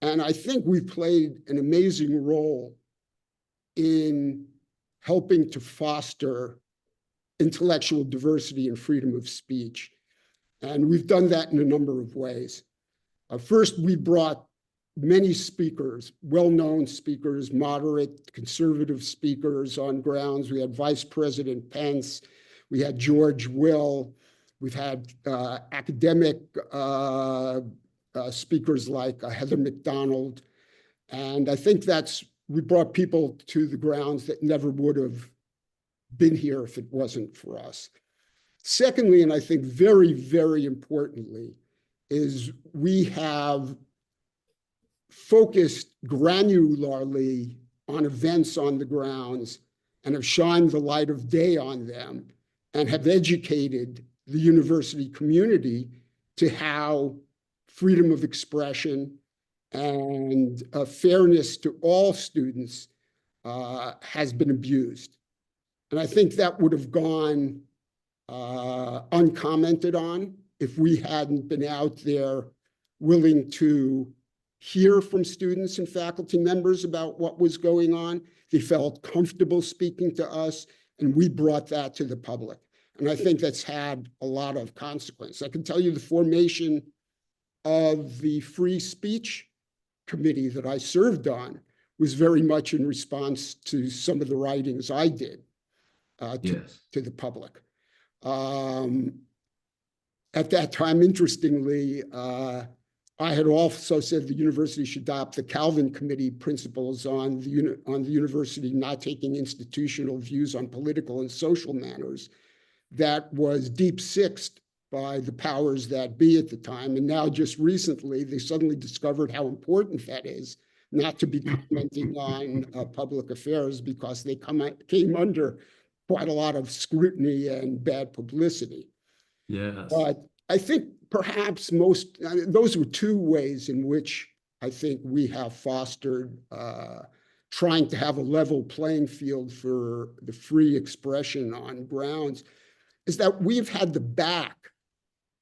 And I think we've played an amazing role in helping to foster intellectual diversity and freedom of speech. And we've done that in a number of ways. First, we brought many speakers, well-known speakers, moderate, conservative speakers on grounds. We had Vice President Pence, we had George Will, we've had academic speakers like Heather McDonald. And I think we brought people to the grounds that never would have been here if it wasn't for us. Secondly, and I think very, very importantly, is we have focused granularly on events on the grounds and have shined the light of day on them and have educated the university community to how freedom of expression and fairness to all students has been abused. And I think that would have gone uncommented on if we hadn't been out there willing to hear from students and faculty members about what was going on. They felt comfortable speaking to us, and we brought that to the public. And I think that's had a lot of consequence. I can tell you the formation of the Free Speech Committee that I served on was very much in response to some of the writings I did to the public. At that time, interestingly, I had also said the university should adopt the Calvin Committee principles on the university not taking institutional views on political and social matters. That was deep-sixed by the powers that be at the time. And now just recently, they suddenly discovered how important that is, not to be commenting on public affairs because they came under quite a lot of scrutiny and bad publicity. Yes. But I think perhaps those were two ways in which I think we have fostered trying to have a level playing field for the free expression on grounds, is that we've had the back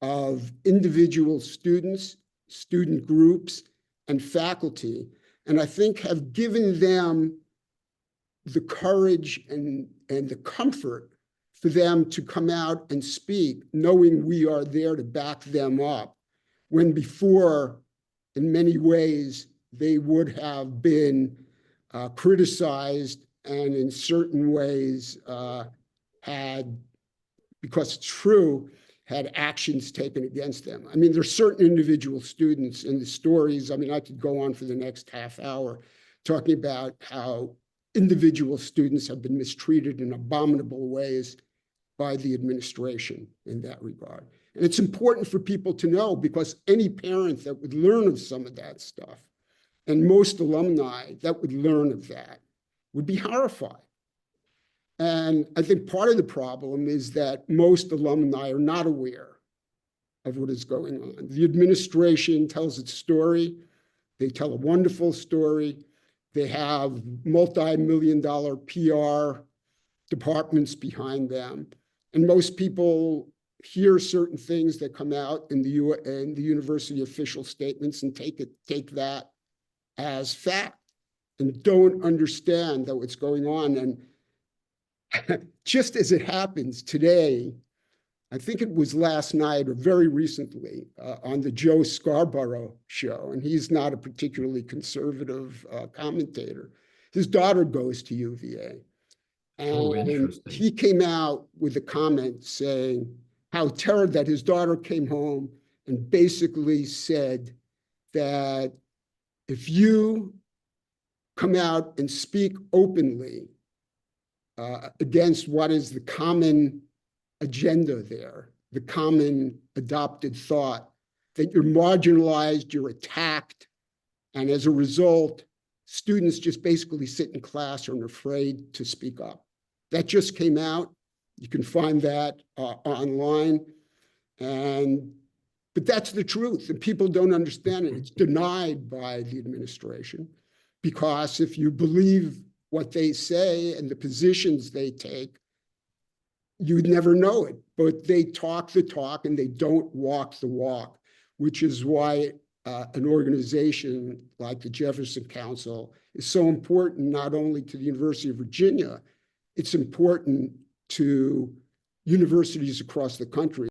of individual students, student groups, and faculty, and I think have given them the courage and the comfort for them to come out and speak, knowing we are there to back them up, when before, in many ways, they would have been criticized and in certain ways had, because it's true, had actions taken against them. I mean, there's certain individual students in the stories, I mean, I could go on for the next half hour talking about how individual students have been mistreated in abominable ways by the administration in that regard. And it's important for people to know, because any parent that would learn of some of that stuff, and most alumni that would learn of that, would be horrified. And I think part of the problem is that most alumni are not aware of what is going on. The administration tells its story. They tell a wonderful story. They have multi-million-dollar PR departments behind them. And most people hear certain things that come out in the university official statements and take that as fact and don't understand that what's going on. And just as it happens today, I think it was last night or very recently on the Joe Scarborough show, and he's not a particularly conservative commentator. His daughter goes to UVA. And he came out with a comment saying how terrible that his daughter came home and basically said that if you come out and speak openly against what is the common agenda there, the common adopted thought, that you're marginalized, you're attacked, and as a result, students just basically sit in class and are afraid to speak up. That just came out. You can find that online. But that's the truth, and people don't understand it. It's denied by the administration, because if you believe what they say and the positions they take, you'd never know it. But they talk the talk and they don't walk the walk, which is why an organization like the Jefferson Council is so important not only to the University of Virginia, it's important to universities across the country.